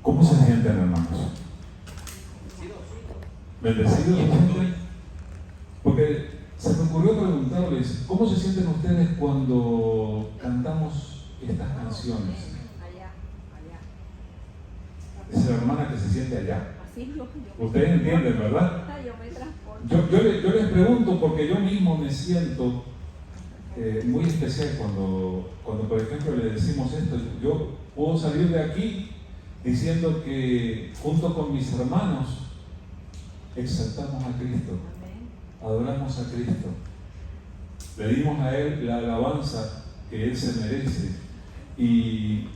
¿Cómo se sienten, hermanos? ¿Bendecidos? Porque se me ocurrió preguntarles, ¿cómo se sienten ustedes cuando cantamos estas canciones? Esa hermana que se siente allá. Ustedes entienden, ¿verdad? Yo les pregunto porque yo mismo me siento muy especial cuando por ejemplo le decimos esto. Yo puedo salir de aquí diciendo que junto con mis hermanos exaltamos a Cristo, adoramos a Cristo, le dimos a Él la alabanza que Él se merece. Y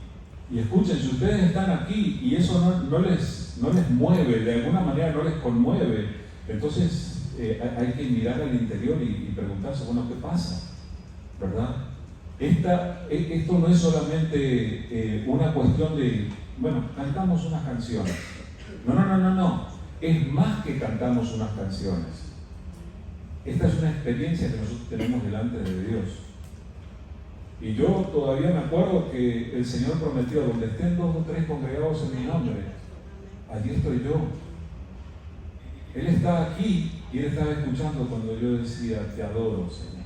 escuchen, si ustedes están aquí y eso no les mueve, de alguna manera no les conmueve, entonces hay que mirar al interior y preguntarse, bueno, ¿qué pasa? ¿Verdad? Esto no es solamente una cuestión de, bueno, cantamos unas canciones. No. Es más que cantamos unas canciones. Esta es una experiencia que nosotros tenemos delante de Dios. Y yo todavía me acuerdo que el Señor prometió, donde estén 2 o 3 congregados en mi nombre, allí estoy yo. Él está aquí y Él estaba escuchando cuando yo decía, te adoro, Señor.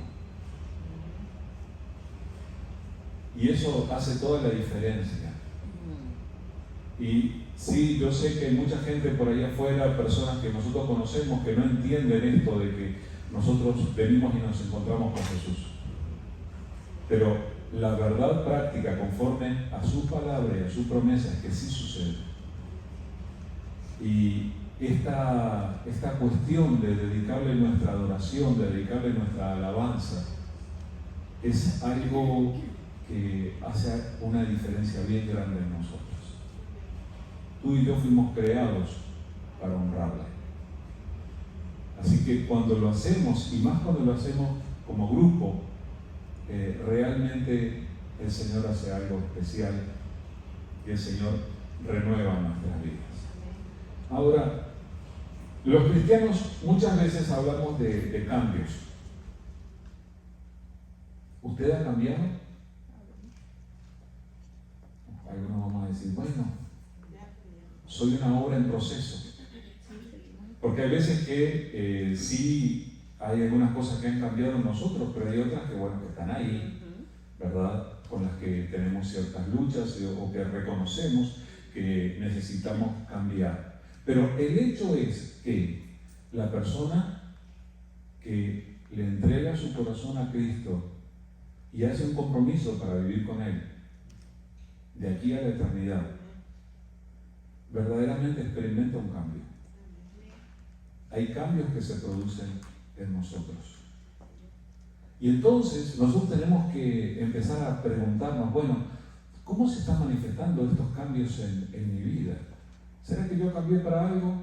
Y eso hace toda la diferencia. Y sí, yo sé que hay mucha gente por ahí afuera, personas que nosotros conocemos, que no entienden esto de que nosotros venimos y nos encontramos con Jesús. Pero la verdad práctica, conforme a su palabra y a su promesa, es que sí sucede. Y esta cuestión de dedicarle nuestra adoración, de dedicarle nuestra alabanza, es algo que hace una diferencia bien grande en nosotros. Tú y yo fuimos creados para honrarle. Así que cuando lo hacemos, y más cuando lo hacemos como grupo, realmente el Señor hace algo especial y el Señor renueva nuestras vidas. Ahora, los cristianos muchas veces hablamos de cambios. ¿Usted ha cambiado? Algunos vamos a decir, bueno, soy una obra en proceso. Porque hay veces que sí hay algunas cosas que han cambiado en nosotros, pero hay otras que, bueno, que están ahí, ¿verdad? Con las que tenemos ciertas luchas o que reconocemos que necesitamos cambiar. Pero el hecho es que la persona que le entrega su corazón a Cristo y hace un compromiso para vivir con Él, de aquí a la eternidad, verdaderamente experimenta un cambio. Hay cambios que se producen en nosotros. Y entonces nosotros tenemos que empezar a preguntarnos, bueno, ¿cómo se están manifestando estos cambios en mi vida? ¿Será que yo cambié para algo?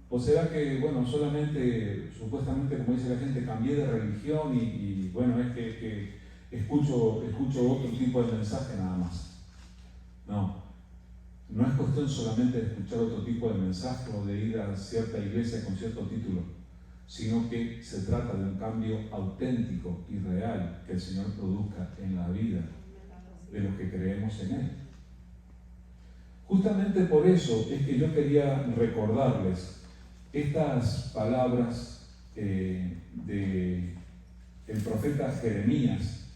¿O será que, bueno, solamente, supuestamente, como dice la gente, cambié de religión y bueno, es que escucho otro tipo de mensaje nada más? No es cuestión solamente de escuchar otro tipo de mensaje o de ir a cierta iglesia con cierto título, sino que se trata de un cambio auténtico y real que el Señor produzca en la vida de los que creemos en Él. Justamente por eso es que yo quería recordarles estas palabras del profeta Jeremías,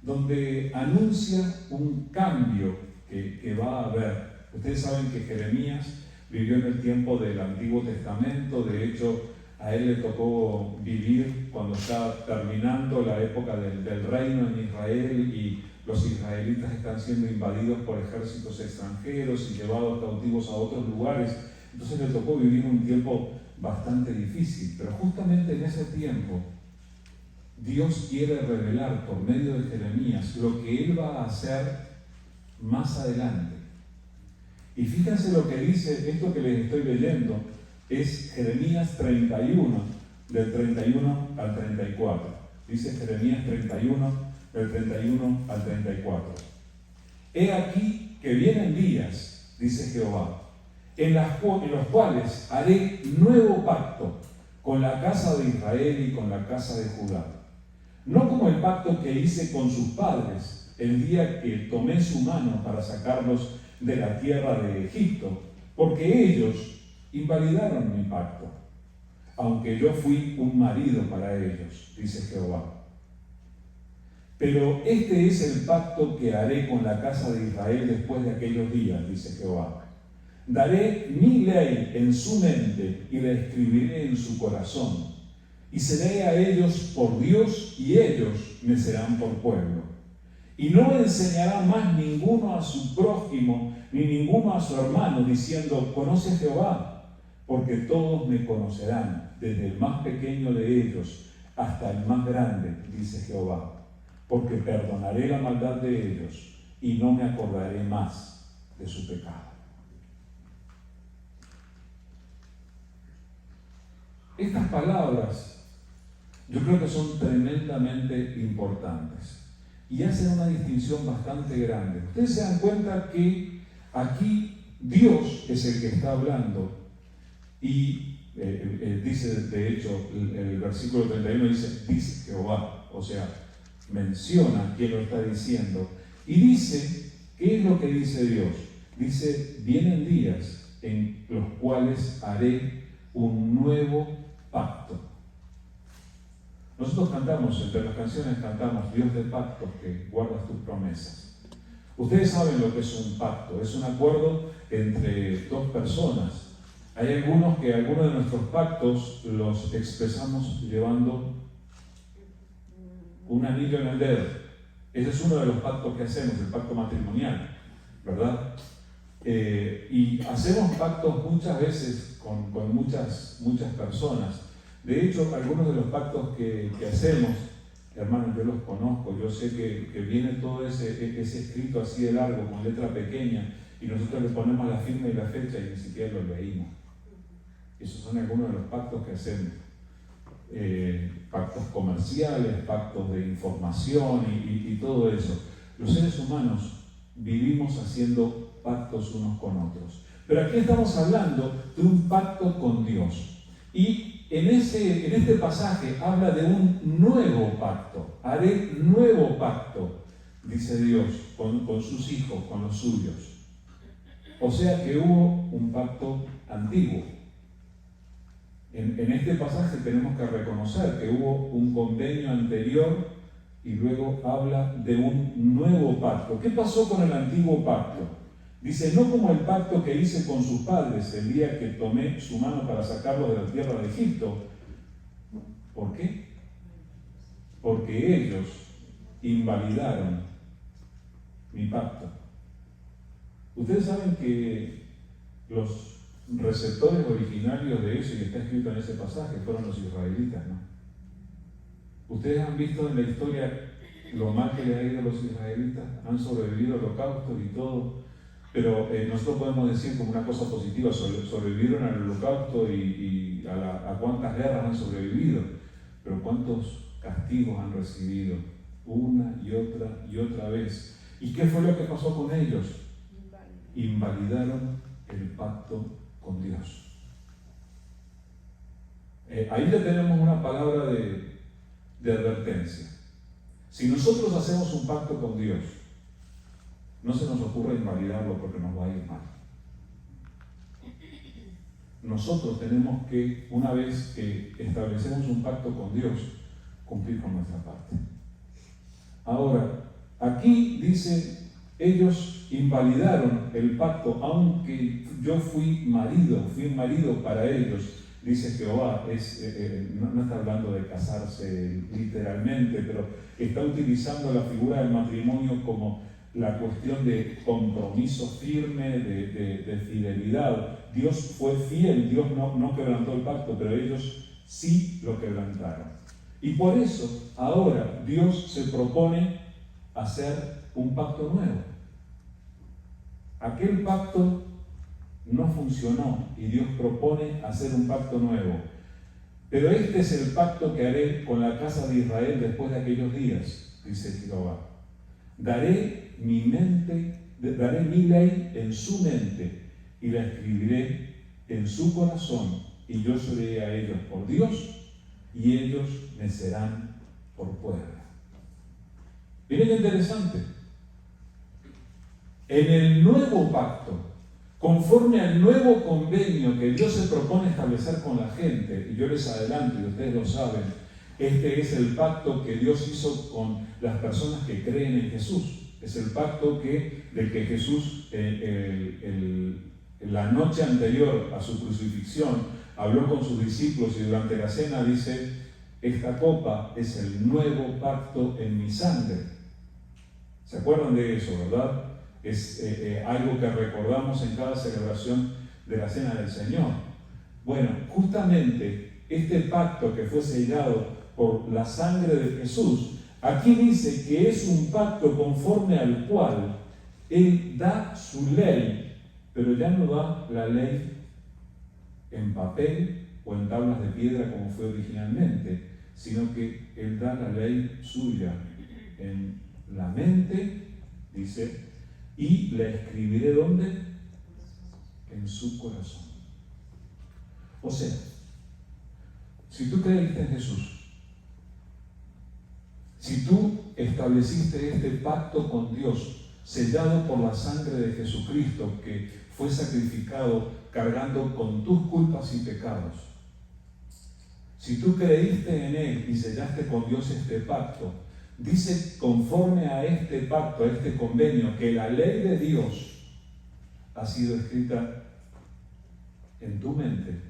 donde anuncia un cambio que va a haber. Ustedes saben que Jeremías vivió en el tiempo del Antiguo Testamento. De hecho, a él le tocó vivir cuando estaba terminando la época del reino en Israel y los israelitas están siendo invadidos por ejércitos extranjeros y llevados cautivos a otros lugares. Entonces le tocó vivir un tiempo bastante difícil. Pero justamente en ese tiempo Dios quiere revelar por medio de Jeremías lo que Él va a hacer más adelante. Y fíjense lo que dice esto que les estoy leyendo, es Jeremías 31, del 31 al 34. Dice Jeremías 31, del 31 al 34. He aquí que vienen días, dice Jehová, en los cuales haré nuevo pacto con la casa de Israel y con la casa de Judá. No como el pacto que hice con sus padres el día que tomé su mano para sacarlos de la tierra de Egipto, porque ellos invalidaron mi pacto, aunque yo fui un marido para ellos, dice Jehová. Pero este es el pacto que haré con la casa de Israel después de aquellos días, dice Jehová. Daré mi ley en su mente y la escribiré en su corazón. Y seré a ellos por Dios y ellos me serán por pueblo. Y no enseñará más ninguno a su prójimo ni ninguno a su hermano diciendo, conoce a Jehová, porque todos me conocerán, desde el más pequeño de ellos hasta el más grande, dice Jehová. Porque perdonaré la maldad de ellos y no me acordaré más de su pecado. Estas palabras yo creo que son tremendamente importantes y hacen una distinción bastante grande. Ustedes se dan cuenta que aquí Dios es el que está hablando y dice, de hecho, el versículo 31 dice Jehová, o sea, menciona quién lo está diciendo y dice, ¿qué es lo que dice Dios? Dice, vienen días en los cuales haré un nuevo pacto. Nosotros cantamos, entre las canciones cantamos, Dios de pactos que guardas tus promesas. Ustedes saben lo que es un pacto, es un acuerdo entre dos personas. Hay algunos de nuestros pactos los expresamos llevando un anillo en el dedo. Ese es uno de los pactos que hacemos, el pacto matrimonial, ¿verdad? Y hacemos pactos muchas veces con muchas personas. De hecho, algunos de los pactos que hacemos, hermanos, yo los conozco, yo sé que viene todo ese escrito así de largo, con letra pequeña, y nosotros le ponemos la firma y la fecha y ni siquiera lo leímos. Esos son algunos de los pactos que hacemos. Pactos comerciales, pactos de información y todo eso. Los seres humanos vivimos haciendo pactos unos con otros. Pero aquí estamos hablando de un pacto con Dios. Y en este pasaje habla de un nuevo pacto. Haré nuevo pacto, dice Dios, con sus hijos, con los suyos. O sea que hubo un pacto antiguo. En este pasaje tenemos que reconocer que hubo un convenio anterior y luego habla de un nuevo pacto. ¿Qué pasó con el antiguo pacto? Dice, no como el pacto que hice con sus padres el día que tomé su mano para sacarlos de la tierra de Egipto. ¿Por qué? Porque ellos invalidaron mi pacto. Ustedes saben que los receptores originarios de eso, y está escrito en ese pasaje, fueron los israelitas, ¿no? Ustedes han visto en la historia lo mal que le ha ido a los israelitas, han sobrevivido al holocausto y todo, pero nosotros podemos decir como una cosa positiva, sobrevivieron al holocausto y a cuántas guerras han sobrevivido, pero cuántos castigos han recibido una y otra vez. ¿Y qué fue lo que pasó con ellos? Invalidaron el pacto con Dios. Ahí ya tenemos una palabra de advertencia. Si nosotros hacemos un pacto con Dios, no se nos ocurre invalidarlo porque nos va a ir mal. Nosotros tenemos que, una vez que establecemos un pacto con Dios, cumplir con nuestra parte. Ahora, aquí dice, ellos invalidaron el pacto, aunque yo fui un marido para ellos, dice Jehová. No está hablando de casarse literalmente, pero está utilizando la figura del matrimonio como la cuestión de compromiso firme, de fidelidad. Dios fue fiel, Dios no quebrantó el pacto, pero ellos sí lo quebrantaron. Y por eso ahora Dios se propone hacer un pacto nuevo. Aquel pacto no funcionó y Dios propone hacer un pacto nuevo. Pero este es el pacto que haré con la casa de Israel después de aquellos días, dice Jehová. Daré mi ley en su mente y la escribiré en su corazón, y yo seré a ellos por Dios y ellos me serán por pueblo. Miren qué interesante. En el nuevo pacto, conforme al nuevo convenio que Dios se propone establecer con la gente, y yo les adelanto, y ustedes lo saben, este es el pacto que Dios hizo con las personas que creen en Jesús. Es el pacto del que Jesús, la noche anterior a su crucifixión, habló con sus discípulos y durante la cena dice: esta copa es el nuevo pacto en mi sangre. ¿Se acuerdan de eso, verdad? Es algo que recordamos en cada celebración de la Cena del Señor. Bueno, justamente este pacto que fue sellado por la sangre de Jesús, aquí dice que es un pacto conforme al cual Él da su ley, pero ya no da la ley en papel o en tablas de piedra como fue originalmente, sino que Él da la ley suya en la mente, dice, y la escribiré ¿dónde? En su corazón. O sea, si tú creíste en Jesús, si tú estableciste este pacto con Dios, sellado por la sangre de Jesucristo, que fue sacrificado cargando con tus culpas y pecados, si tú creíste en Él y sellaste con Dios este pacto, dice conforme a este pacto, a este convenio, que la ley de Dios ha sido escrita en tu mente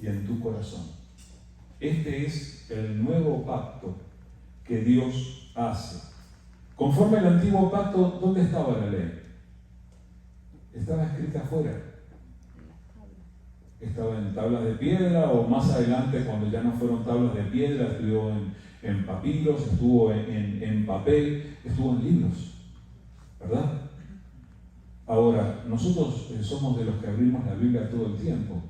y en tu corazón. Este es el nuevo pacto que Dios hace. Conforme al antiguo pacto, ¿dónde estaba la ley? Estaba escrita afuera. Estaba en tablas de piedra, o más adelante, cuando ya no fueron tablas de piedra, estuvo en papiros, estuvo en papel, estuvo en libros, ¿verdad? Ahora, nosotros somos de los que abrimos la Biblia todo el tiempo,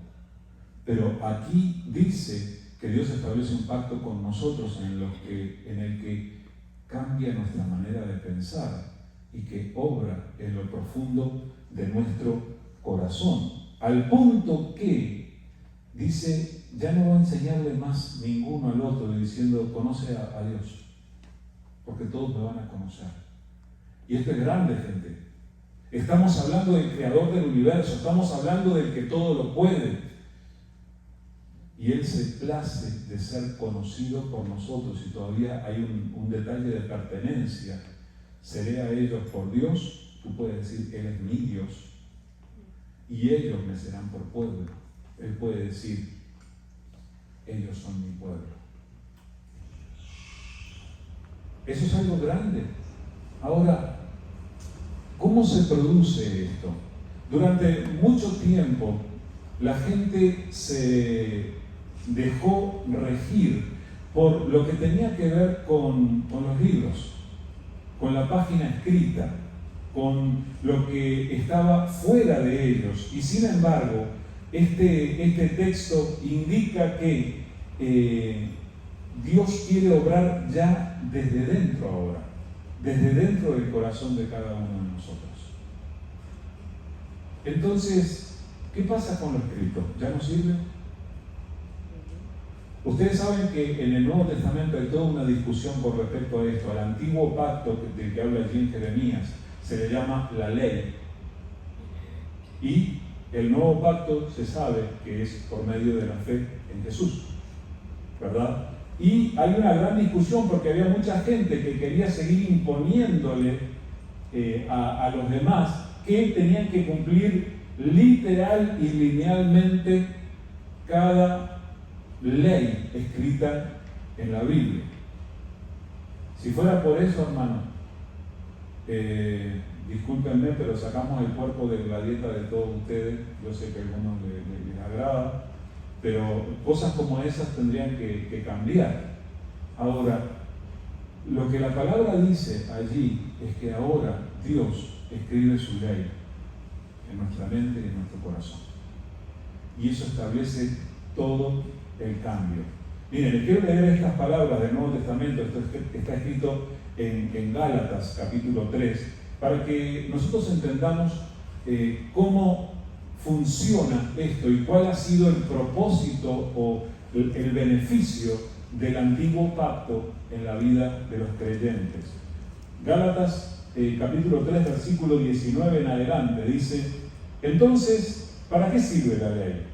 pero aquí dice que Dios establece un pacto con nosotros en el que cambia nuestra manera de pensar y que obra en lo profundo de nuestro corazón, al punto que dice, ya no va a enseñarle más ninguno al otro diciendo, conoce a Dios, porque todos me van a conocer. Y esto es grande, gente. Estamos hablando del creador del universo, estamos hablando del que todo lo puede. Y Él se place de ser conocido por nosotros, y todavía hay un detalle de pertenencia. Seré a ellos por Dios, tú puedes decir, Él es mi Dios, y ellos me serán por pueblo. Él puede decir, ellos son mi pueblo. Eso es algo grande. Ahora, ¿cómo se produce esto? Durante mucho tiempo, la gente se dejó regir por lo que tenía que ver con los libros, con la página escrita, con lo que estaba fuera de ellos. Y sin embargo, este texto indica que Dios quiere obrar ya desde dentro ahora, desde dentro del corazón de cada uno de nosotros. Entonces, ¿qué pasa con lo escrito? ¿Ya no sirve? Ustedes saben que en el Nuevo Testamento hay toda una discusión con respecto a esto. Al antiguo pacto del que habla allí en Jeremías se le llama la ley. Y el nuevo pacto se sabe que es por medio de la fe en Jesús, ¿verdad? Y hay una gran discusión porque había mucha gente que quería seguir imponiéndole a los demás que tenían que cumplir literal y linealmente cada ley escrita en la Biblia. Si fuera por eso, hermano, discúlpenme, pero sacamos el cuerpo de la dieta de todos ustedes. Yo sé que a algunos les agrada, pero cosas como esas tendrían que cambiar. Ahora, lo que la palabra dice allí es que ahora Dios escribe su ley en nuestra mente y en nuestro corazón. Y eso establece todo el cambio. Miren, les quiero leer estas palabras del Nuevo Testamento. Esto está escrito en Gálatas capítulo 3, para que nosotros entendamos cómo funciona esto y cuál ha sido el propósito o el beneficio del antiguo pacto en la vida de los creyentes. Gálatas capítulo 3, versículo 19 en adelante, dice: entonces, ¿para qué sirve la ley?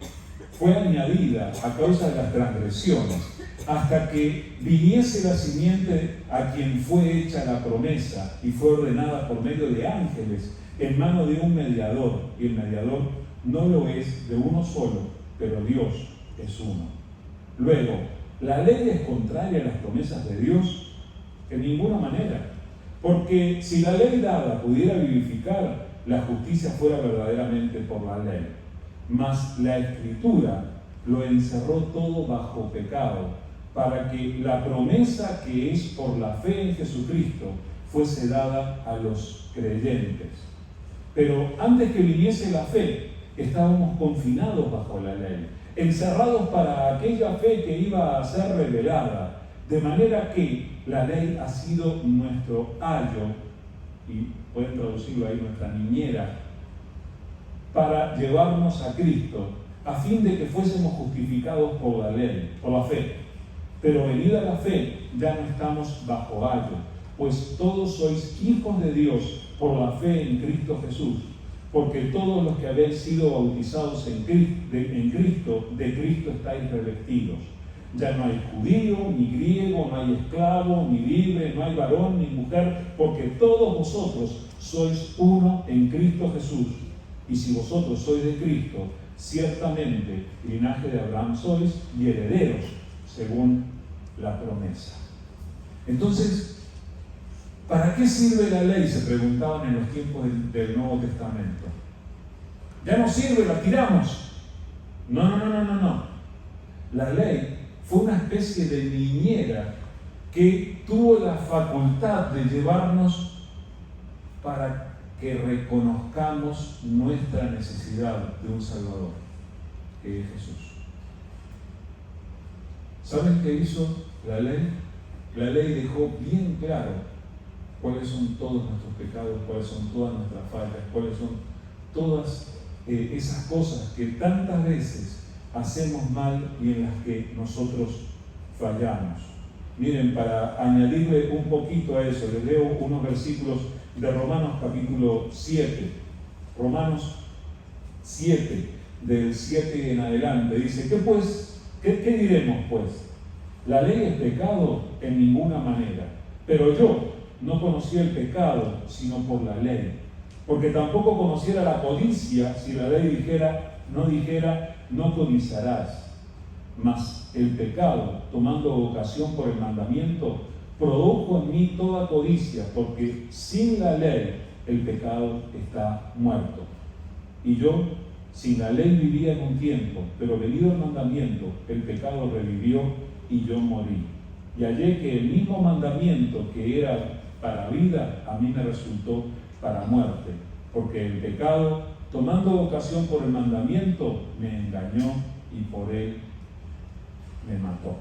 Fue añadida a causa de las transgresiones, hasta que viniese la simiente a quien fue hecha la promesa y fue ordenada por medio de ángeles en mano de un mediador, y el mediador no lo es de uno solo, pero Dios es uno. Luego, ¿la ley es contraria a las promesas de Dios? En ninguna manera, porque si la ley dada pudiera vivificar, la justicia fuera verdaderamente por la ley. Mas la Escritura lo encerró todo bajo pecado, para que la promesa que es por la fe en Jesucristo fuese dada a los creyentes. Pero antes que viniese la fe, estábamos confinados bajo la ley, encerrados para aquella fe que iba a ser revelada, de manera que la ley ha sido nuestro ayo, y pueden traducirlo ahí, nuestra niñera, para llevarnos a Cristo, a fin de que fuésemos justificados por la ley, por la fe. Pero venida la fe, ya no estamos bajo ayo, pues todos sois hijos de Dios por la fe en Cristo Jesús, porque todos los que habéis sido bautizados en Cristo, de Cristo estáis revestidos. Ya no hay judío, ni griego, no hay esclavo, ni libre, no hay varón, ni mujer, porque todos vosotros sois uno en Cristo Jesús. Y si vosotros sois de Cristo, ciertamente linaje de Abraham sois y herederos, según la promesa. Entonces, ¿para qué sirve la ley?, se preguntaban en los tiempos del Nuevo Testamento. Ya no sirve, la tiramos. No. La ley fue una especie de niñera que tuvo la facultad de llevarnos para que reconozcamos nuestra necesidad de un Salvador, que es Jesús. ¿Saben qué hizo la ley? La ley dejó bien claro cuáles son todos nuestros pecados, cuáles son todas nuestras faltas, cuáles son todas esas cosas que tantas veces hacemos mal y en las que nosotros fallamos. Miren, para añadirle un poquito a eso, les leo unos versículos de Romanos capítulo 7. Romanos 7, del 7 en adelante, dice: ¿Qué diremos pues? ¿La ley es pecado? En ninguna manera. Pero yo no conocía el pecado, sino por la ley. Porque tampoco conociera la codicia si la ley no dijera, no codiciarás. Mas el pecado, tomando ocasión por el mandamiento, produjo en mí toda codicia, porque sin la ley el pecado está muerto. Y yo, sin la ley vivía en un tiempo, pero venido el mandamiento, el pecado revivió y yo morí. Y hallé que el mismo mandamiento que era para vida, a mí me resultó para muerte, porque el pecado, tomando ocasión por el mandamiento, me engañó y por él me mató.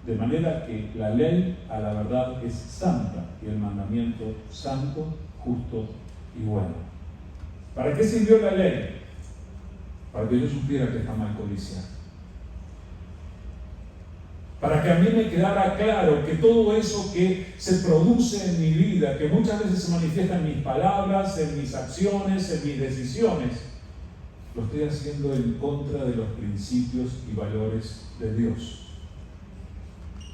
De manera que la ley a la verdad es santa y el mandamiento santo, justo y bueno. ¿Para qué sirvió la ley? Para que yo supiera que está mal codiciar. Para que a mí me quedara claro que todo eso que se produce en mi vida, que muchas veces se manifiesta en mis palabras, en mis acciones, en mis decisiones, lo estoy haciendo en contra de los principios y valores de Dios.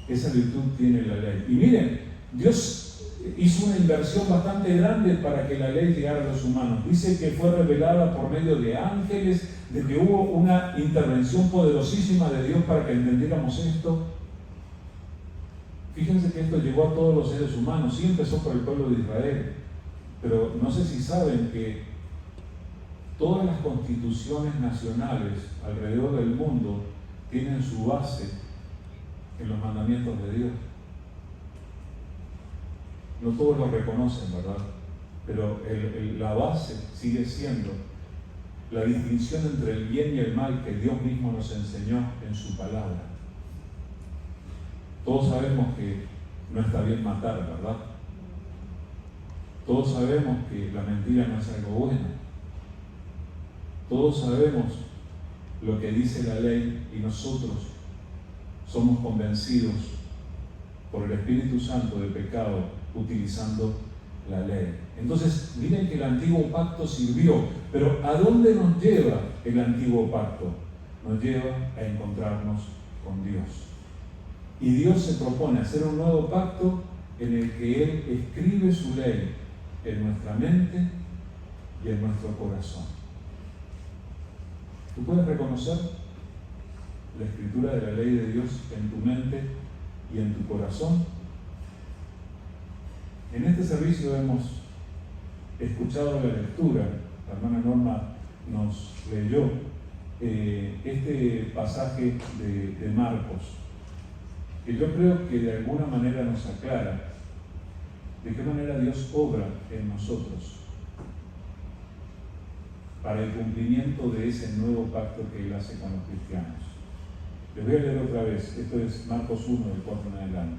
Esa virtud tiene la ley. Y miren, Dios hizo una inversión bastante grande para que la ley llegara a los humanos. Dice que fue revelada por medio de ángeles, de que hubo una intervención poderosísima de Dios para que entendiéramos esto. Fíjense que esto llegó a todos los seres humanos. Sí empezó por el pueblo de Israel, pero no sé si saben que todas las constituciones nacionales alrededor del mundo tienen su base en los mandamientos de Dios. No todos lo reconocen, ¿verdad? Pero la base sigue siendo la distinción entre el bien y el mal que Dios mismo nos enseñó en su palabra. Todos sabemos que no está bien matar, ¿verdad? Todos sabemos que la mentira no es algo bueno. Todos sabemos lo que dice la ley y nosotros somos convencidos por el Espíritu Santo del pecado utilizando la ley. Entonces, miren que el antiguo pacto sirvió, pero ¿a dónde nos lleva el antiguo pacto? Nos lleva a encontrarnos con Dios. Y Dios se propone hacer un nuevo pacto en el que Él escribe su ley en nuestra mente y en nuestro corazón. ¿Tú puedes reconocer la escritura de la ley de Dios en tu mente y en tu corazón? En este servicio hemos escuchado la lectura, la hermana Norma nos leyó este pasaje de Marcos, que yo creo que de alguna manera nos aclara de qué manera Dios obra en nosotros para el cumplimiento de ese nuevo pacto que Él hace con los cristianos. Les voy a leer otra vez, esto es Marcos 1, del 4 en adelante.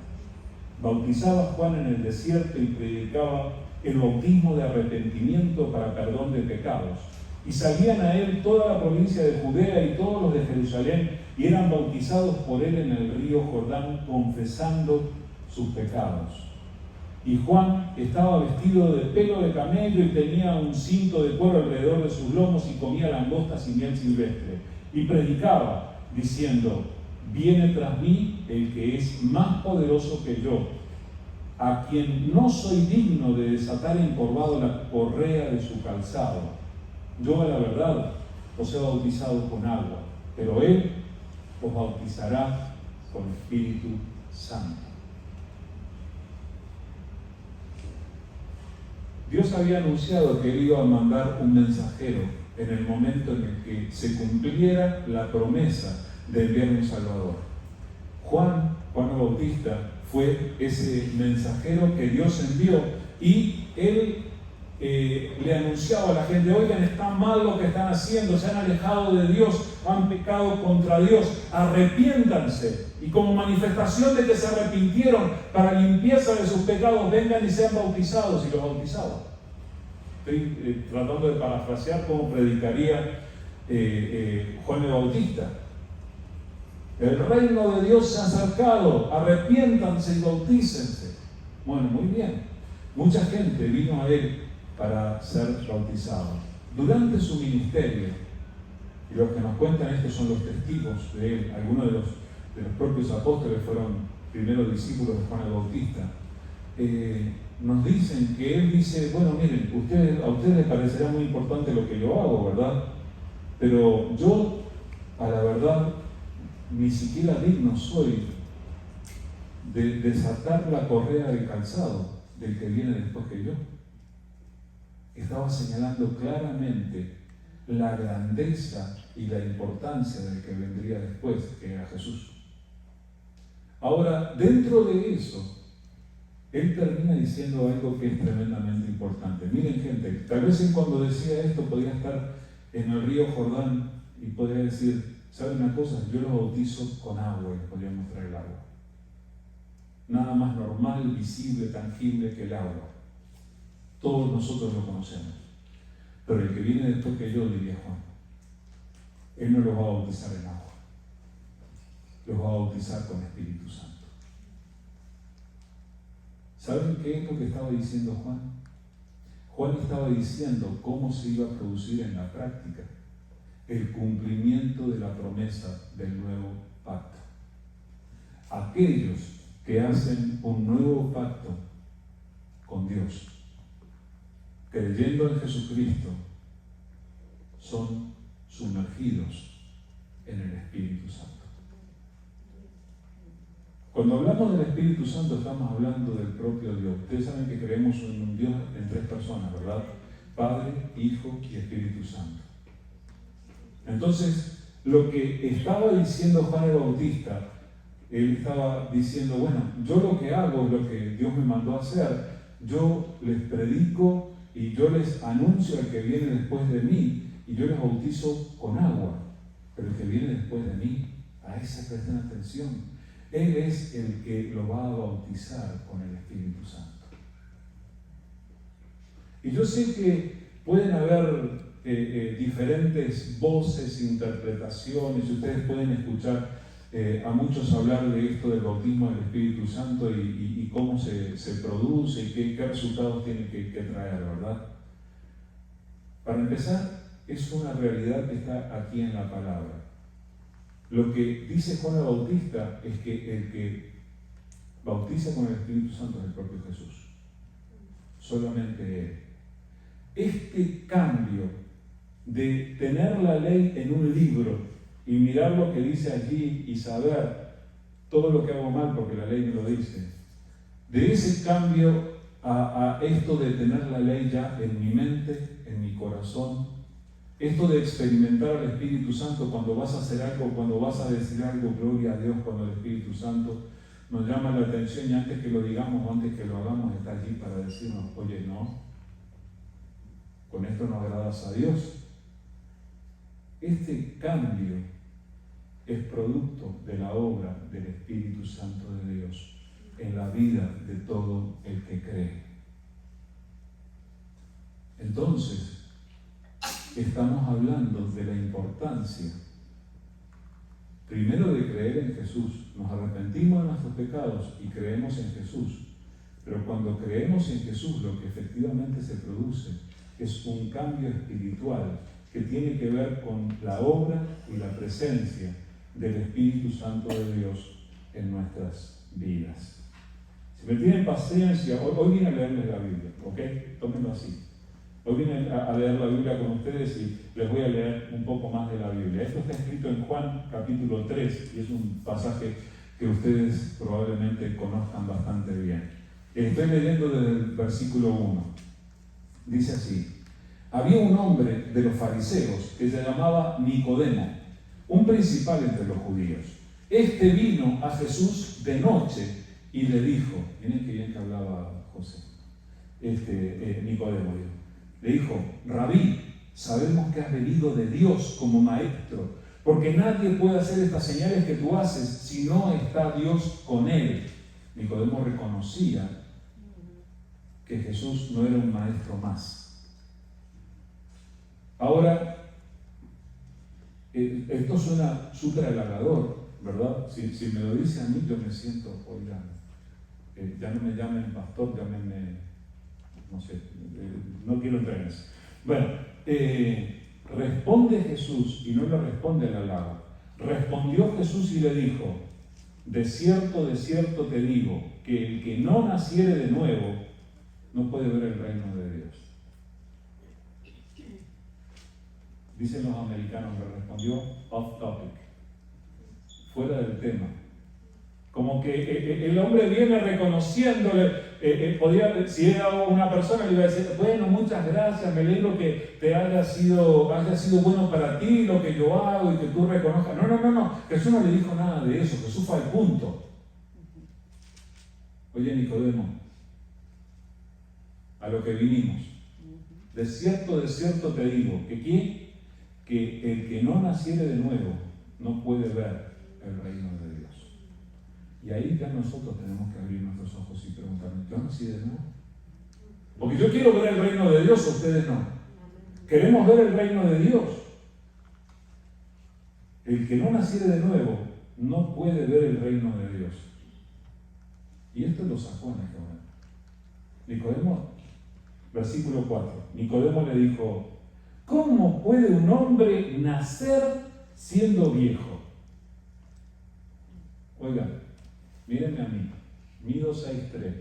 Bautizaba Juan en el desierto y predicaba el bautismo de arrepentimiento para perdón de pecados. Y salían a él toda la provincia de Judea y todos los de Jerusalén, y eran bautizados por él en el río Jordán, confesando sus pecados. Y Juan estaba vestido de pelo de camello y tenía un cinto de cuero alrededor de sus lomos y comía langostas y miel silvestre. Y predicaba, diciendo: viene tras mí el que es más poderoso que yo, a quien no soy digno de desatar encorvado la correa de su calzado. Yo, a la verdad, os he bautizado con agua, pero Él os bautizará con Espíritu Santo. Dios había anunciado que Él iba a mandar un mensajero en el momento en el que se cumpliera la promesa de enviar un Salvador. Juan el Bautista fue ese mensajero que Dios envió, y él le anunciaba a la gente: oigan, está mal lo que están haciendo, se han alejado de Dios, han pecado contra Dios, arrepiéntanse, y como manifestación de que se arrepintieron, para limpieza de sus pecados, vengan y sean bautizados. Y los bautizaban. Estoy tratando de parafrasear cómo predicaría Juan el Bautista. El reino de Dios se ha acercado, arrepiéntanse y bautícense. Bueno, muy bien. Mucha gente vino a él para ser bautizado. Durante su ministerio, y los que nos cuentan esto son los testigos de él, algunos de los propios apóstoles fueron primeros discípulos de Juan el Bautista, nos dicen que él dice: bueno, miren, a ustedes les parecerá muy importante lo que yo hago, ¿verdad? Pero yo, a la verdad, ni siquiera digno soy de desatar la correa del calzado del que viene después que yo. Estaba señalando claramente la grandeza y la importancia del que vendría después, que era Jesús. Ahora, dentro de eso, él termina diciendo algo que es tremendamente importante. Miren, gente, tal vez cuando decía esto podía estar en el río Jordán y podría decir: ¿saben una cosa? Yo los bautizo con agua, y les podría mostrar el agua. Nada más normal, visible, tangible que el agua. Todos nosotros lo conocemos. Pero el que viene después que yo, diría Juan, Él no los va a bautizar en agua. Los va a bautizar con Espíritu Santo. ¿Saben qué es lo que estaba diciendo Juan? Juan estaba diciendo cómo se iba a producir en la práctica el cumplimiento de la promesa del nuevo pacto. Aquellos que hacen un nuevo pacto con Dios, creyendo en Jesucristo, son sumergidos en el Espíritu Santo. Cuando hablamos del Espíritu Santo, estamos hablando del propio Dios. Ustedes saben que creemos en un Dios en tres personas, ¿verdad? Padre, Hijo y Espíritu Santo. Entonces, lo que estaba diciendo Juan el Bautista, él estaba diciendo: bueno, yo lo que hago es lo que Dios me mandó a hacer. Yo les predico y yo les anuncio al que viene después de mí, y yo les bautizo con agua. Pero el que viene después de mí, a ese presten atención. Él es el que lo va a bautizar con el Espíritu Santo. Y yo sé que pueden haber diferentes voces, interpretaciones, y ustedes pueden escuchar a muchos hablar de esto del bautismo del Espíritu Santo y cómo se produce y qué resultados tiene que traer, ¿verdad? Para empezar, es una realidad que está aquí en la palabra. Lo que dice Juan el Bautista es que el que bautiza con el Espíritu Santo es el propio Jesús. Solamente Él. Este cambio de tener la ley en un libro y mirar lo que dice allí y saber todo lo que hago mal porque la ley me lo dice, de ese cambio a esto de tener la ley ya en mi mente, en mi corazón, esto de experimentar al Espíritu Santo cuando vas a hacer algo, cuando vas a decir algo, gloria a Dios, cuando el Espíritu Santo nos llama la atención y antes que lo digamos o antes que lo hagamos está allí para decirnos, oye, no, con esto no agradas a Dios. Este cambio es producto de la obra del Espíritu Santo de Dios en la vida de todo el que cree. Entonces, estamos hablando de la importancia, primero de creer en Jesús. Nos arrepentimos de nuestros pecados y creemos en Jesús. Pero cuando creemos en Jesús, lo que efectivamente se produce es un cambio espiritual que tiene que ver con la obra y la presencia del Espíritu Santo de Dios en nuestras vidas. Si me tienen paciencia, hoy vine a leerles la Biblia, ¿ok? Tómenlo así. Hoy vine a leer la Biblia con ustedes y les voy a leer un poco más de la Biblia. Esto está escrito en Juan capítulo 3 y es un pasaje que ustedes probablemente conozcan bastante bien. Estoy leyendo desde el versículo 1. Dice así: había un hombre de los fariseos que se llamaba Nicodemo, un principal entre los judíos. Este vino a Jesús de noche y le dijo, miren qué bien que hablaba José, Nicodemo dijo. Le dijo, Rabí, sabemos que has venido de Dios como maestro, porque nadie puede hacer estas señales que tú haces si no está Dios con él. Nicodemo reconocía que Jesús no era un maestro más. Ahora, esto suena súper halagador, ¿verdad? Si me lo dice a mí, yo me siento, oigan, ya no me llamen pastor, llámenme, no sé, no quiero entrar en eso. Bueno, responde Jesús y no le responde el halago. Respondió Jesús y le dijo, de cierto te digo, que el que no naciere de nuevo no puede ver el reino de Dios. Dicen los americanos, le respondió off topic, fuera del tema. Como que el hombre viene reconociéndole, si era una persona le iba a decir, bueno, muchas gracias, me alegro que te haya sido bueno para ti lo que yo hago y que tú reconozcas. No, Jesús no le dijo nada de eso, Jesús fue al punto. Oye, Nicodemo, a lo que vinimos, de cierto te digo, que ¿quién? Que el que no naciere de nuevo no puede ver el reino de Dios. Y ahí ya nosotros tenemos que abrir nuestros ojos y preguntarnos, ¿yo nací de nuevo? Porque yo quiero ver el reino de Dios, ustedes no. Queremos ver el reino de Dios. El que no naciere de nuevo no puede ver el reino de Dios. Y esto lo sacó en este momento. Nicodemo, versículo 4. Nicodemo le dijo, ¿cómo puede un hombre nacer siendo viejo? Oigan, mírenme a mí, mido 6'3",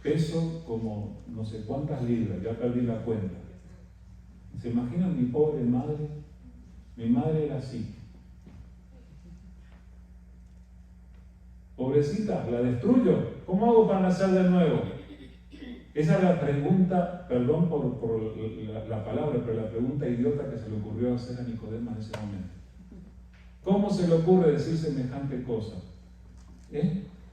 peso como no sé cuántas libras, ya perdí la cuenta. ¿Se imaginan mi pobre madre? Mi madre era así. Pobrecita, la destruyo. ¿Cómo hago para nacer de nuevo? Esa es la pregunta, perdón por la palabra, pero la pregunta idiota que se le ocurrió hacer a Nicodemo en ese momento. ¿Cómo se le ocurre decir semejante cosa?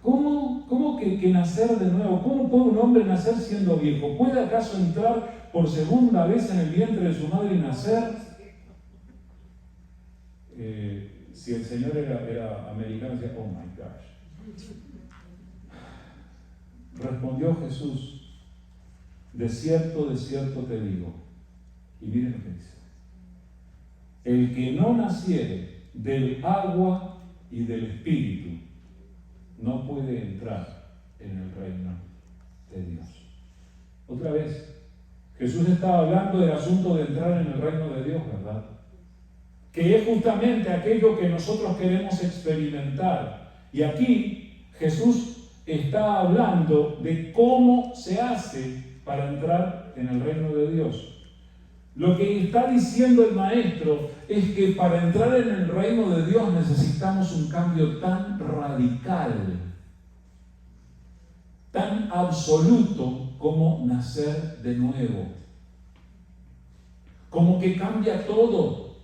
¿Cómo que nacer de nuevo? ¿Cómo puede un hombre nacer siendo viejo? ¿Puede acaso entrar por segunda vez en el vientre de su madre y nacer? Si el Señor era americano, decía, oh my gosh. Respondió Jesús, de cierto te digo. Y miren lo que dice. El que no naciere del agua y del Espíritu no puede entrar en el reino de Dios. Otra vez, Jesús está hablando del asunto de entrar en el reino de Dios, ¿verdad? Que es justamente aquello que nosotros queremos experimentar. Y aquí Jesús está hablando de cómo se hace para entrar en el reino de Dios. Lo que está diciendo el Maestro es que para entrar en el reino de Dios necesitamos un cambio tan radical, tan absoluto como nacer de nuevo. Como que cambia todo.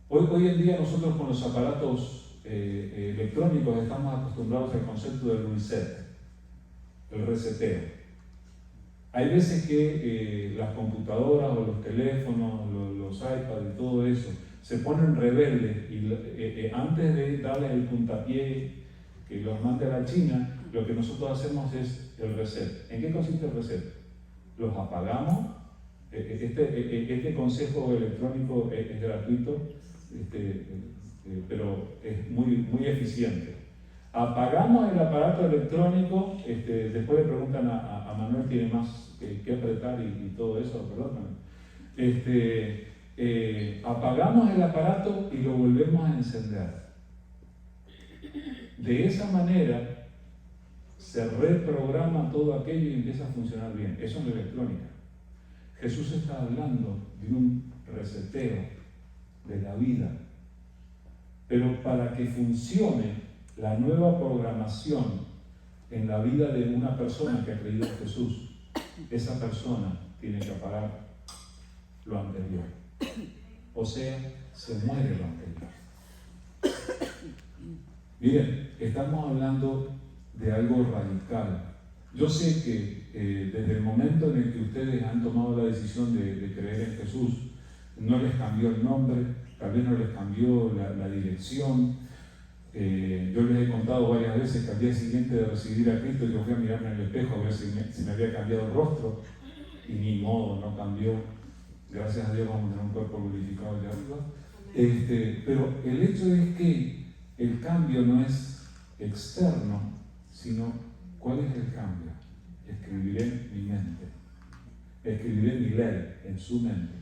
Hoy en día nosotros con los aparatos electrónicos estamos acostumbrados al concepto del reset, el reseteo. Hay veces que las computadoras o los teléfonos, los iPads y todo eso se ponen rebeldes y antes de darles el puntapié que los mande a la China, lo que nosotros hacemos es el reset. ¿En qué consiste el reset? Los apagamos. Este consejo electrónico es gratuito, pero es muy eficiente. Apagamos el aparato electrónico, después le preguntan a Manuel, tiene más que apretar y todo eso, perdón. Apagamos el aparato y lo volvemos a encender. De esa manera se reprograma todo aquello y empieza a funcionar bien. Eso es la electrónica. Jesús está hablando de un reseteo de la vida. Pero para que funcione la nueva programación en la vida de una persona que ha creído en Jesús, esa persona tiene que apagar lo anterior. O sea, se muere lo anterior. Miren, estamos hablando de algo radical. Yo sé que desde el momento en el que ustedes han tomado la decisión de creer en Jesús, no les cambió el nombre, tal vez no les cambió la dirección. Yo les he contado varias veces que al día siguiente de recibir a Cristo yo fui a mirarme en el espejo a ver si me había cambiado el rostro y ni modo, no cambió. Gracias a Dios vamos a tener un cuerpo glorificado de arriba. Pero el hecho es que el cambio no es externo, sino ¿cuál es el cambio? Escribiré mi mente, escribiré mi ley en su mente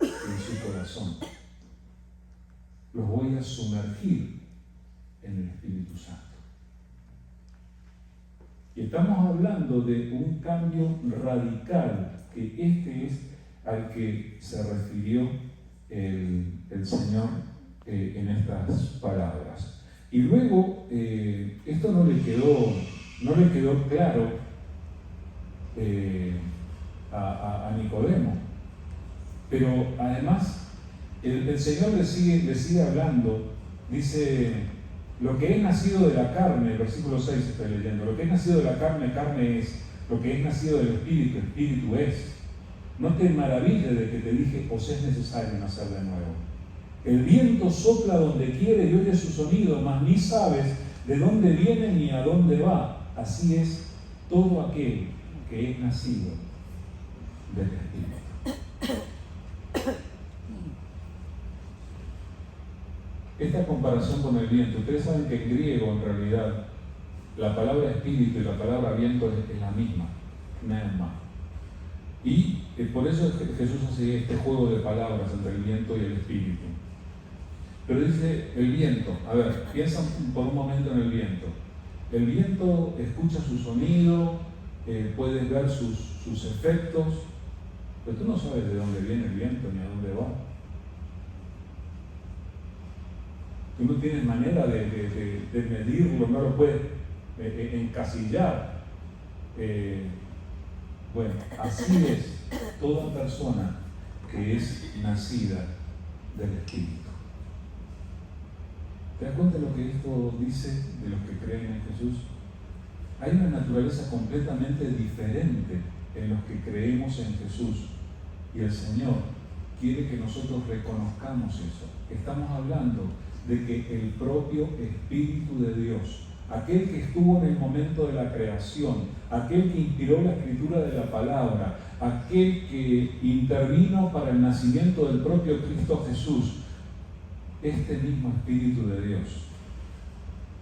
y en su corazón. Los voy a sumergir en el Espíritu Santo. Y estamos hablando de un cambio radical, que este es al que se refirió el Señor en estas palabras. Y luego, esto no le quedó claro a Nicodemo, pero además el Señor le sigue hablando, dice: lo que es nacido de la carne, el versículo 6 estoy leyendo, lo que es nacido de la carne, carne es, lo que es nacido del Espíritu, Espíritu es. No te maravilles de que te dije, os es necesario nacer de nuevo. El viento sopla donde quiere y oye su sonido, mas ni sabes de dónde viene ni a dónde va. Así es todo aquel que es nacido del Espíritu. Esta comparación con el viento, ustedes saben que en griego en realidad la palabra espíritu y la palabra viento es la misma, pneuma. Y por eso Jesús hace este juego de palabras entre el viento y el espíritu. Pero dice el viento, a ver, piensa por un momento en el viento. El viento escucha su sonido, puedes ver sus efectos, pero tú no sabes de dónde viene el viento ni a dónde va. Tú no tienes manera de medirlo, no lo puedes encasillar. Bueno, así es toda persona que es nacida del Espíritu. ¿Te das cuenta de lo que esto dice de los que creen en Jesús? Hay una naturaleza completamente diferente en los que creemos en Jesús. Y el Señor quiere que nosotros reconozcamos eso. Estamos hablando de que el propio Espíritu de Dios, aquel que estuvo en el momento de la creación, aquel que inspiró la escritura de la palabra, aquel que intervino para el nacimiento del propio Cristo Jesús, este mismo Espíritu de Dios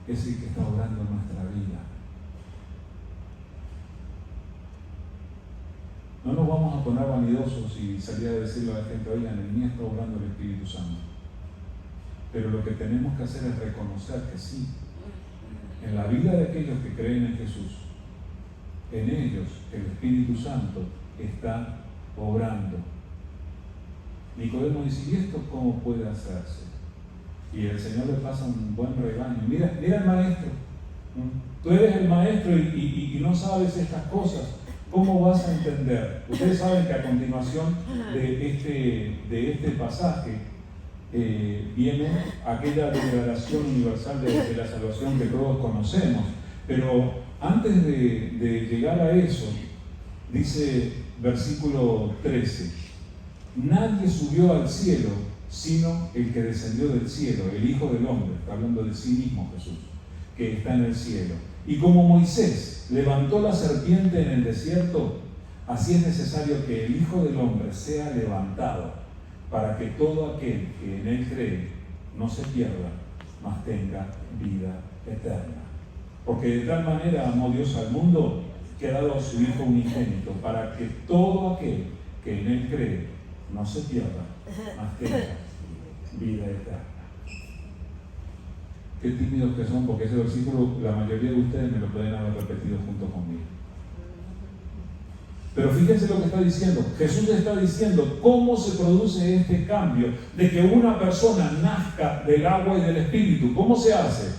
es el que está obrando en nuestra vida. No nos vamos a poner vanidosos y salir a decirle a la gente, oigan, en mí está obrando el Espíritu Santo. Pero lo que tenemos que hacer es reconocer que sí, en la vida de aquellos que creen en Jesús, en ellos el Espíritu Santo está obrando. Nicodemo dice, ¿y esto cómo puede hacerse? Y el Señor le pasa un buen regaño. Mira el maestro. Tú eres el maestro y no sabes estas cosas. ¿Cómo vas a entender? Ustedes saben que a continuación de este pasaje viene aquella declaración universal de la salvación que todos conocemos. Pero antes de llegar a eso, dice versículo 13, nadie subió al cielo sino el que descendió del cielo, el Hijo del Hombre, está hablando de sí mismo Jesús, que está en el cielo. Y como Moisés levantó la serpiente en el desierto, así es necesario que el Hijo del Hombre sea levantado, para que todo aquel que en él cree no se pierda, mas tenga vida eterna. Porque de tal manera amó Dios al mundo que ha dado a su Hijo unigénito, para que todo aquel que en él cree no se pierda, mas tenga vida eterna. Qué tímidos que son, porque ese versículo la mayoría de ustedes me lo pueden haber repetido junto conmigo. Pero fíjense lo que está diciendo. Jesús está diciendo cómo se produce este cambio de que una persona nazca del agua y del Espíritu. ¿Cómo se hace?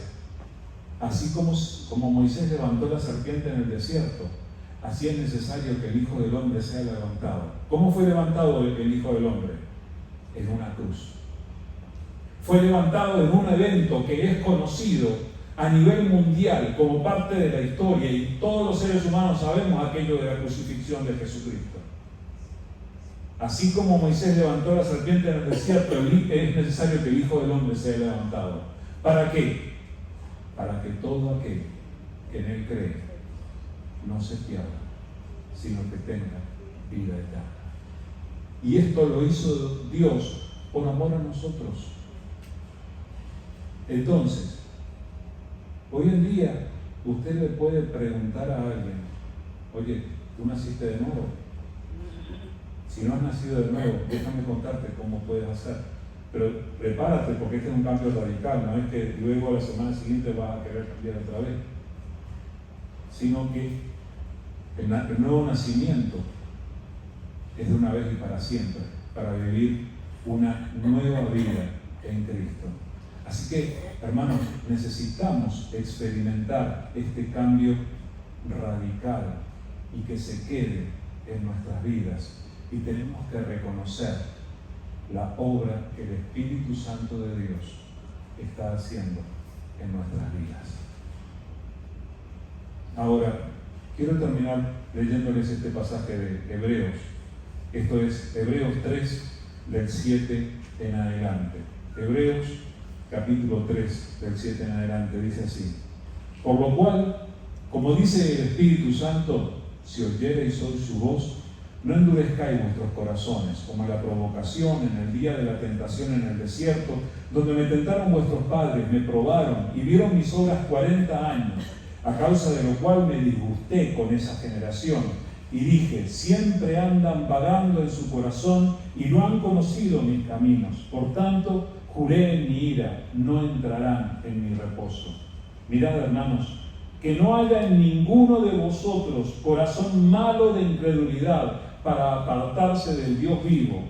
Así como Moisés levantó la serpiente en el desierto, así es necesario que el Hijo del Hombre sea levantado. ¿Cómo fue levantado el Hijo del Hombre? En una cruz. Fue levantado en un evento que es conocido a nivel mundial como parte de la historia, y todos los seres humanos sabemos aquello de la crucifixión de Jesucristo. Así como Moisés levantó la serpiente en el desierto, es necesario que el Hijo del Hombre sea levantado. ¿Para qué? Para que todo aquel que en él cree no se pierda, sino que tenga vida eterna. Y esto lo hizo Dios por amor a nosotros. Entonces, hoy en día usted le puede preguntar a alguien, oye, ¿tú naciste de nuevo? Si no has nacido de nuevo, déjame contarte cómo puedes hacer. Pero prepárate, porque este es un cambio radical, no es que luego a la semana siguiente vas a querer cambiar otra vez, sino que el nuevo nacimiento es de una vez y para siempre, para vivir una nueva vida en Cristo. Así que, hermanos, necesitamos experimentar este cambio radical y que se quede en nuestras vidas. Y tenemos que reconocer la obra que el Espíritu Santo de Dios está haciendo en nuestras vidas. Ahora, quiero terminar leyéndoles este pasaje de Hebreos. Esto es Hebreos 3, del 7 en adelante. Hebreos capítulo 3, del 7 en adelante, dice así: por lo cual, como dice el Espíritu Santo, si oyereis hoy su voz, no endurezcáis vuestros corazones, como en la provocación, en el día de la tentación en el desierto, donde me tentaron vuestros padres, me probaron y vieron mis obras 40 años, a causa de lo cual me disgusté con esa generación, y dije, siempre andan vagando en su corazón y no han conocido mis caminos. Por tanto, juré en mi ira, no entrarán en mi reposo. Mirad, hermanos, que no haya en ninguno de vosotros corazón malo de incredulidad para apartarse del Dios vivo.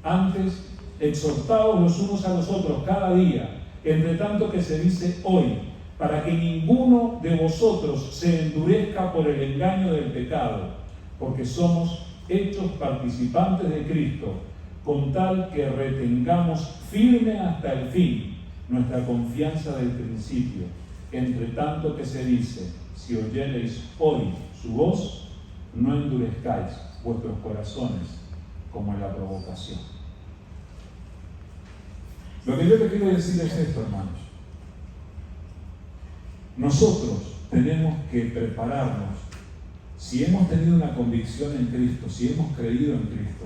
Antes, exhortaos los unos a los otros cada día, entre tanto que se dice hoy, para que ninguno de vosotros se endurezca por el engaño del pecado, porque somos hechos participantes de Cristo, con tal que retengamos firme hasta el fin nuestra confianza del principio, entre tanto que se dice, si oyereis hoy su voz, no endurezcáis vuestros corazones como en la provocación. Lo que yo te quiero decir es esto, hermanos. Nosotros tenemos que prepararnos. Si hemos tenido una convicción en Cristo, si hemos creído en Cristo,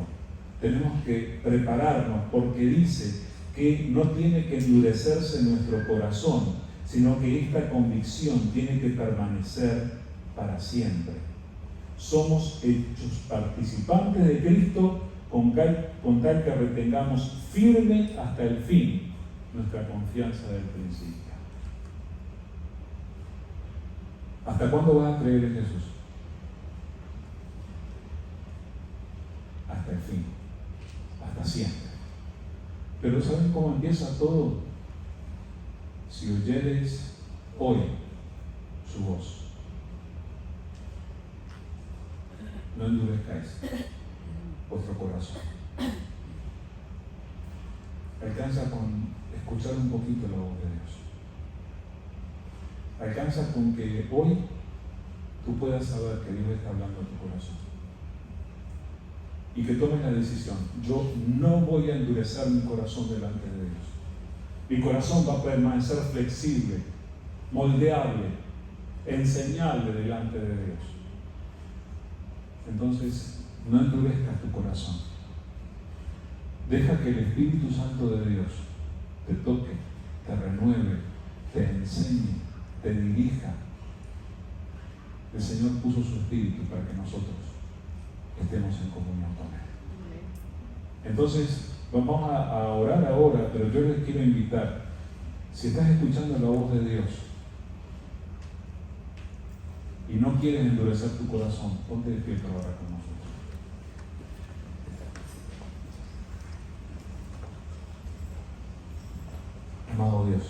tenemos que prepararnos, porque dice que no tiene que endurecerse nuestro corazón, sino que esta convicción tiene que permanecer para siempre. Somos hechos participantes de Cristo con tal que retengamos firme hasta el fin nuestra confianza del principio. ¿Hasta cuándo vas a creer en Jesús? Hasta el fin, hasta siempre. Pero ¿saben cómo empieza todo? Si oyeres hoy su voz. No endurezcáis vuestro corazón. Alcanza con escuchar un poquito la voz de Dios. Alcanza con que hoy tú puedas saber que Dios está hablando a tu corazón. Y que tomes la decisión. Yo no voy a endurecer mi corazón delante de Dios. Mi corazón va a permanecer flexible, moldeable, enseñable delante de Dios. Entonces, no endurezcas tu corazón. Deja que el Espíritu Santo de Dios te toque, te renueve, te enseñe, te dirija. El Señor puso su Espíritu para que nosotros estemos en comunión con Él. Entonces, vamos a orar ahora, pero yo les quiero invitar, si estás escuchando la voz de Dios y no quieres endurecer tu corazón, ponte de pie para orar con nosotros. Amado Dios,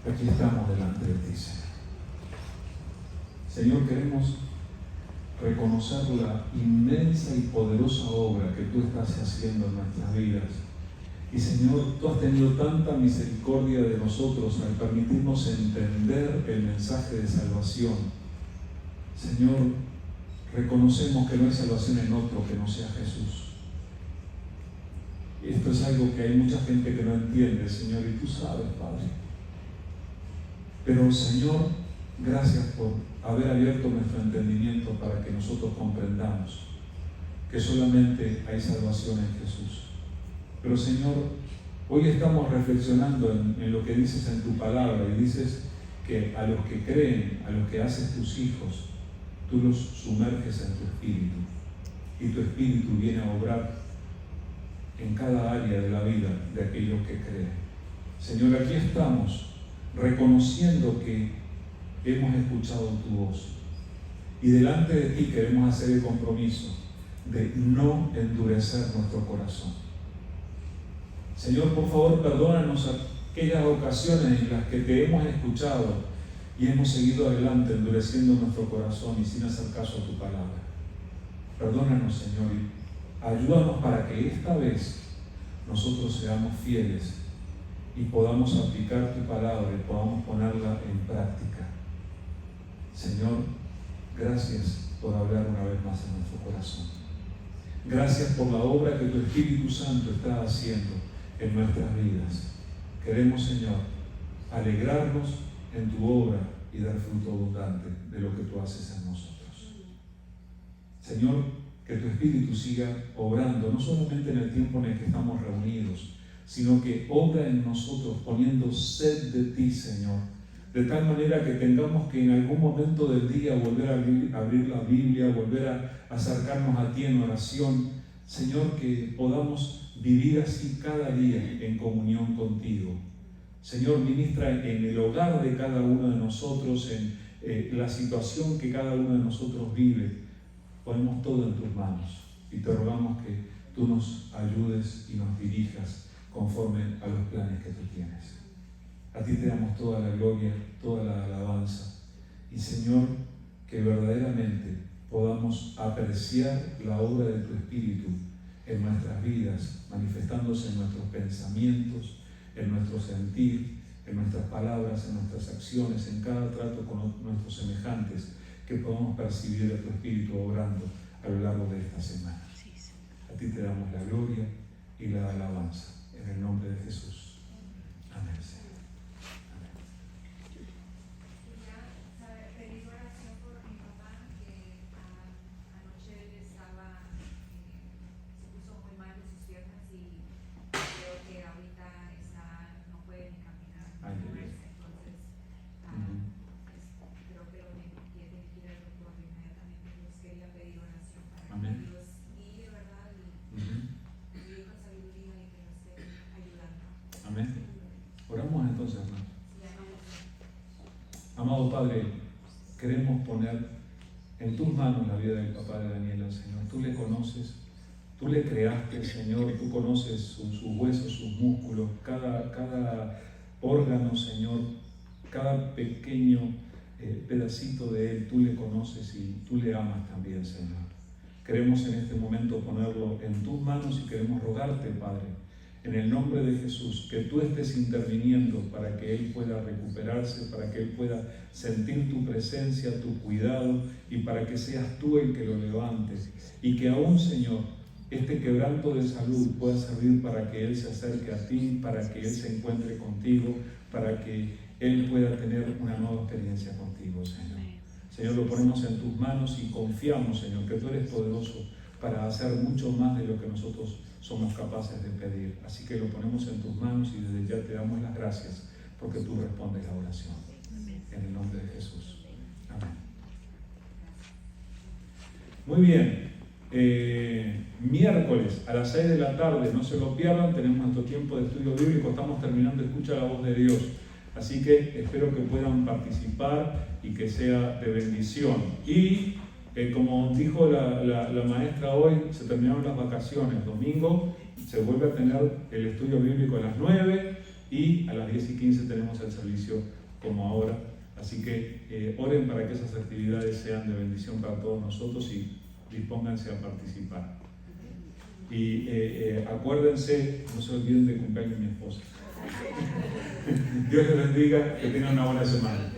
aquí estamos delante de ti, Señor. Señor, queremos reconocer la inmensa y poderosa obra que tú estás haciendo en nuestras vidas. Y Señor, tú has tenido tanta misericordia de nosotros al permitirnos entender el mensaje de salvación. Señor, reconocemos que no hay salvación en otro que no sea Jesús. Esto es algo que hay mucha gente que no entiende, Señor, y tú sabes, Padre. Pero, Señor, gracias por haber abierto nuestro entendimiento para que nosotros comprendamos que solamente hay salvación en Jesús. Pero, Señor, hoy estamos reflexionando en lo que dices en tu palabra, y dices que a los que creen, a los que haces tus hijos, tú los sumerges en tu espíritu, y tu espíritu viene a obrar en cada área de la vida de aquellos que creen. Señor, aquí estamos reconociendo que hemos escuchado tu voz, y delante de ti queremos hacer el compromiso de no endurecer nuestro corazón. Señor, por favor, perdónanos aquellas ocasiones en las que te hemos escuchado y hemos seguido adelante endureciendo nuestro corazón y sin hacer caso a tu palabra. Perdónanos, Señor, y ayúdanos para que esta vez nosotros seamos fieles y podamos aplicar tu palabra y podamos ponerla en práctica. Señor, gracias por hablar una vez más en nuestro corazón. Gracias por la obra que tu Espíritu Santo está haciendo en nuestras vidas. Queremos, Señor, alegrarnos en tu obra y dar fruto abundante de lo que tú haces en nosotros. Señor, que tu Espíritu siga obrando, no solamente en el tiempo en el que estamos reunidos, sino que obra en nosotros poniendo sed de ti, Señor, de tal manera que tengamos que en algún momento del día volver a abrir la Biblia, volver a acercarnos a ti en oración. Señor, que podamos vivir así cada día en comunión contigo. Señor, ministra en el hogar de cada uno de nosotros, en la situación que cada uno de nosotros vive. Ponemos todo en tus manos y te rogamos que tú nos ayudes y nos dirijas conforme a los planes que tú tienes. A ti te damos toda la gloria, toda la alabanza. Y Señor, que verdaderamente podamos apreciar la obra de tu Espíritu en nuestras vidas, manifestándose en nuestros pensamientos, en nuestro sentir, en nuestras palabras, en nuestras acciones, en cada trato con nuestros semejantes, que podamos percibir a tu Espíritu obrando a lo largo de esta semana. A ti te damos la gloria y la alabanza, en el nombre de Jesús. Amén, Señor. Pedí oración por mi papá, que anoche se puso muy mal de sus piernas y Amado Padre, queremos poner en tus manos la vida del papá de Daniela, Señor. Tú le conoces, tú le creaste, Señor, tú conoces sus huesos, sus músculos, cada órgano, Señor, cada pequeño pedacito de él, tú le conoces y tú le amas también, Señor. Queremos en este momento ponerlo en tus manos y queremos rogarte, Padre, en el nombre de Jesús, que tú estés interviniendo para que él pueda recuperarse, para que él pueda sentir tu presencia, tu cuidado y para que seas tú el que lo levantes. Y que aún, Señor, este quebranto de salud pueda servir para que él se acerque a ti, para que él se encuentre contigo, para que él pueda tener una nueva experiencia contigo, Señor. Señor, lo ponemos en tus manos y confiamos, Señor, que tú eres poderoso para hacer mucho más de lo que nosotros somos capaces de pedir. Así que lo ponemos en tus manos y desde ya te damos las gracias porque tú respondes la oración. En el nombre de Jesús. Amén. Muy bien. Miércoles a las 6 de la tarde, no se lo pierdan, tenemos nuestro tiempo de estudio bíblico, estamos terminando de escuchar la voz de Dios. Así que espero que puedan participar y que sea de bendición. Y como dijo la maestra hoy, se terminaron las vacaciones. Domingo se vuelve a tener el estudio bíblico a las 9 y a las 10:15 tenemos el servicio como ahora. Así que oren para que esas actividades sean de bendición para todos nosotros y dispónganse a participar. Y acuérdense, no se olviden de cumpleaños mi esposa. Dios les bendiga, que tengan una buena semana.